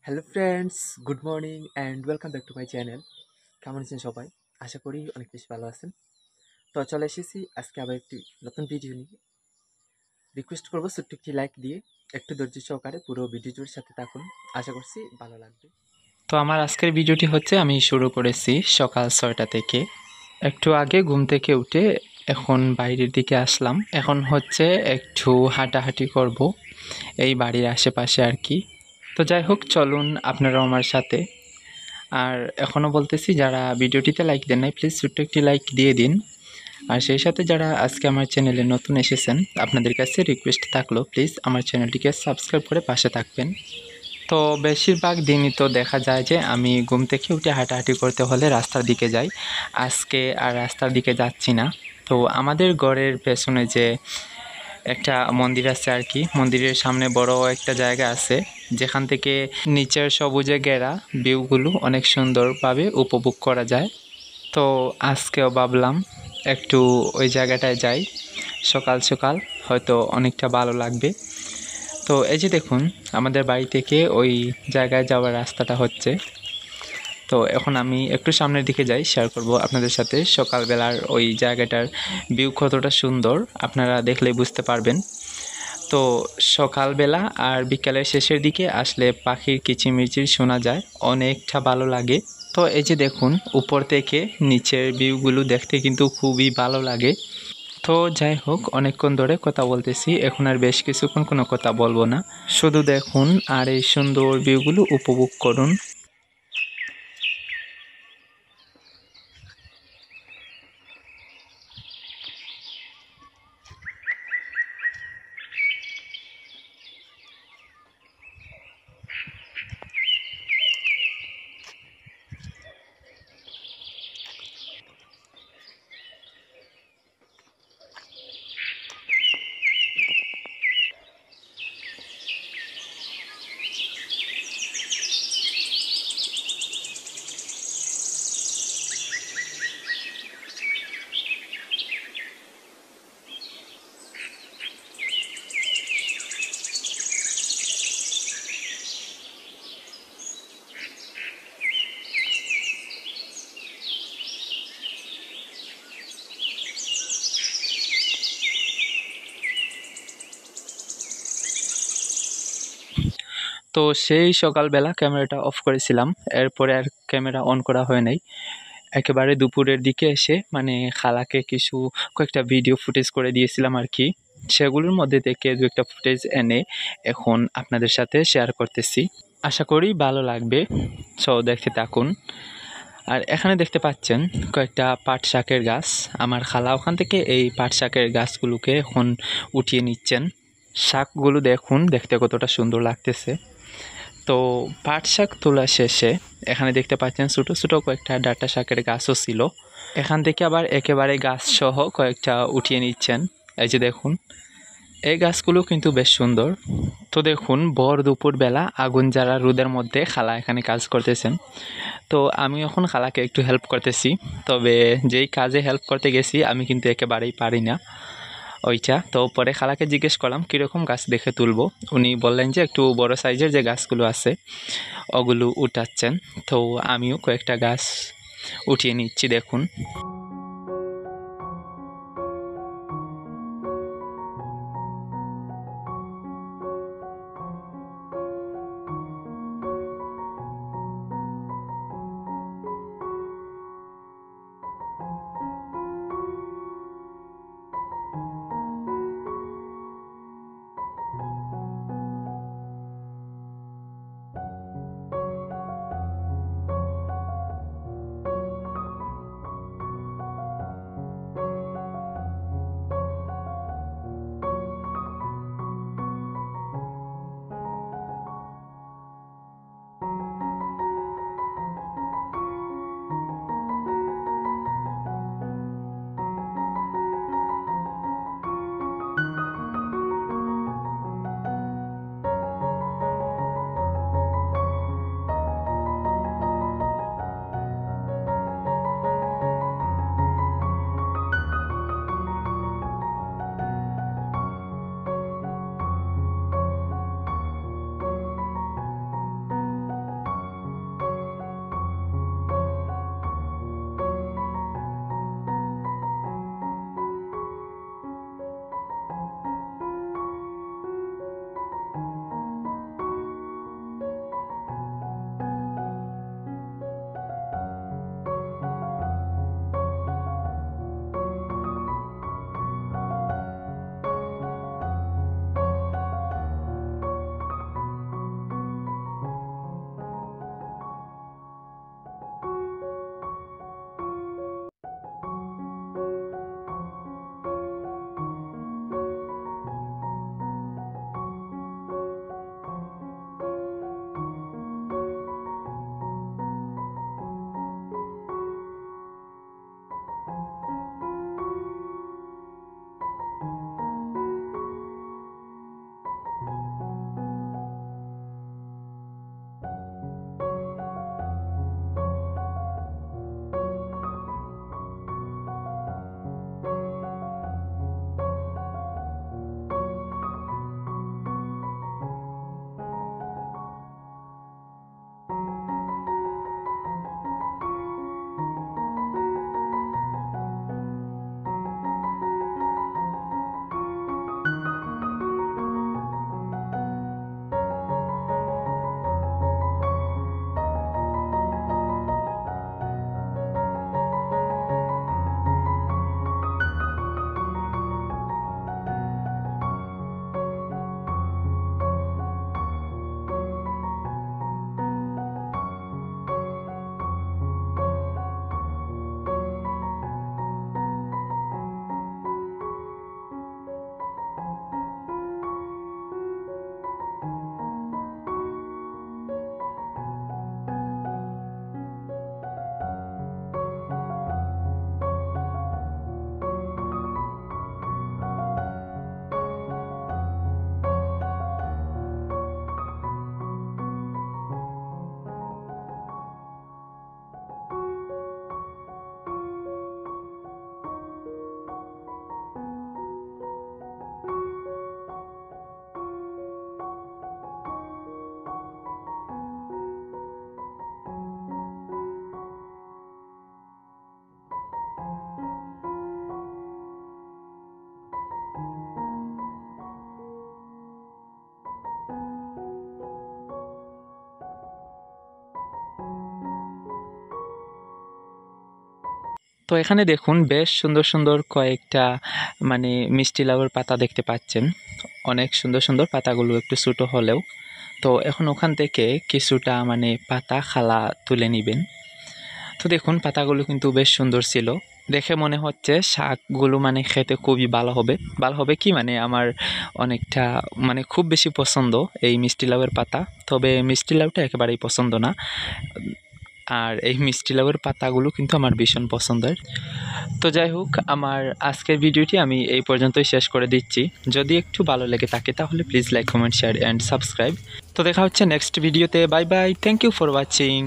Hello friends, good morning and welcome back to my channel. কেমন আছেন সবাই? আশা করি অনেক বেশি ভালো আছেন। তো চলে এসেছি আজকে আবার একটি নতুন ভিডিও নিয়ে। রিকোয়েস্ট করবো ছোট্ট একটি লাইক দিয়ে একটু ধৈর্য সহকারে পুরো ভিডিওটির সাথে থাকুন। আশা করছি ভালো লাগবে। তো আমার আজকের ভিডিওটি হচ্ছে আমি শুরু করেছি সকাল 6টা থেকে। একটু আগে ঘুম থেকে উঠে এখন বাইরের দিকে আসলাম। এখন হচ্ছে একটু হাঁটাহাঁটি করব এই বাড়ির আশেপাশে আর কি। তো যাই হোক, চলুন আপনারাও আমার সাথে। আর এখনও বলতেছি, যারা ভিডিওটিতে লাইক দেন নাই প্লিজ ছোট্ট একটি লাইক দিয়ে দিন। আর সেই সাথে যারা আজকে আমার চ্যানেলে নতুন এসেছেন, আপনাদের কাছে রিকোয়েস্ট থাকলো প্লিজ আমার চ্যানেলটিকে সাবস্ক্রাইব করে পাশে থাকবেন। তো বেশিরভাগ দিনই তো দেখা যায় যে আমি ঘুম থেকে উঠে হাঁটাহাঁটি করতে হলে রাস্তার দিকে যাই। আজকে আর রাস্তার দিকে যাচ্ছি না। তো আমাদের ঘরের পেছনে যে একটা মন্দির আছে আর কি, মন্দিরের সামনে বড় একটা জায়গা আছে যেখান থেকে নিচের সবুজে ঘেরা ভিউগুলো অনেক সুন্দরভাবে উপভোগ করা যায়। তো আজকেও ভাবলাম একটু ওই জায়গাটায় যাই সকাল সকাল, হয়তো অনেকটা ভালো লাগবে। তো এই যে দেখুন, আমাদের বাড়ি থেকে ওই জায়গায় যাওয়ার রাস্তাটা হচ্ছে। তো এখন আমি একটু সামনের দিকে যাই, শেয়ার করব আপনাদের সাথে সকালবেলার ওই জায়গাটার ভিউ কতটা সুন্দর আপনারা দেখলেই বুঝতে পারবেন। তো সকালবেলা আর বিকালের শেষের দিকে আসলে পাখির কিচিরমিচির শোনা যায়, অনেকটা ভালো লাগে। তো এই যে দেখুন, উপর থেকে নিচের ভিউগুলো দেখতে কিন্তু খুবই ভালো লাগে। তো যাই হোক, অনেকক্ষণ ধরে কথা বলতেছি, এখন আর বেশ কিছুক্ষণ কোনো কথা বলবো না, শুধু দেখুন আর এই সুন্দর ভিউগুলো উপভোগ করুন। তো সেই সকালবেলা ক্যামেরাটা অফ করেছিলাম, এরপরে আর ক্যামেরা অন করা হয় নাই। একেবারে দুপুরের দিকে এসে মানে খালাকে কয়েকটা ভিডিও ফুটেজ করে দিয়েছিলাম আর কি। সেগুলোর মধ্যে থেকে দু একটা ফুটেজ এনে এখন আপনাদের সাথে শেয়ার করতেছি। আশা করি ভালো লাগবে, সো দেখতে থাকুন। আর এখানে দেখতে পাচ্ছেন কয়েকটা পাট শাকের গাছ। আমার খালা ওখান থেকে এই পাট শাকের গাছগুলোকে এখন উঠিয়ে নিচ্ছেন। শাকগুলো দেখুন দেখতে কতটা সুন্দর লাগতেছে। তো পাট শাক তোলা শেষে এখানে দেখতে পাচ্ছেন ছোটো ছোটো কয়েকটা ডাঁটা শাকের গাছও ছিল। এখান থেকে আবার একেবারে গাছ সহ কয়েকটা উঠিয়ে নিচ্ছেন। এই যে দেখুন, এই গাছগুলো কিন্তু বেশ সুন্দর। তো দেখুন, ভর দুপুরবেলা আগুন জ্বালা রোদের মধ্যে খালা এখানে কাজ করতেছেন। তো আমি এখন খালাকে একটু হেল্প করতেছি, তবে যেই কাজে হেল্প করতে গেছি আমি কিন্তু একেবারেই পারি না ওইটা। তো পরে খালাকে জিজ্ঞেস করলাম কীরকম গাছ দেখে তুলবো। উনি বললেন যে একটু বড় সাইজের যে গাছগুলো আছে ওগুলো উঠাচ্ছেন। তো আমিও কয়েকটা গাছ উঠিয়ে নিচ্ছি দেখুন। তো এখানে দেখুন বেশ সুন্দর সুন্দর কয়েকটা মানে মিষ্টি লাউয়ের পাতা দেখতে পাচ্ছেন। অনেক সুন্দর সুন্দর পাতাগুলো, একটু ছোটো হলেও। তো এখন ওখান থেকে কিছুটা মানে পাতা খালা তুলে নেবেন। তো দেখুন পাতাগুলো কিন্তু বেশ সুন্দর ছিল, দেখে মনে হচ্ছে শাকগুলো মানে খেতে খুবই ভালো হবে। ভালো হবে কি মানে আমার অনেকটা মানে খুব বেশি পছন্দ এই মিষ্টি লাউয়ের পাতা, তবে মিষ্টি লাউটা একেবারেই পছন্দ না। আর এই মিষ্টি লাউয়ের পাতাগুলো কিন্তু আমার ভীষণ পছন্দের। তো যাই হোক, আমার আজকের ভিডিওটি আমি এই পর্যন্তই শেষ করে দিচ্ছি। যদি একটু ভালো লেগে থাকে তাহলে please like, comment, share and subscribe. তো দেখা হচ্ছে নেক্সট ভিডিওতে। Bye bye, thank you for watching.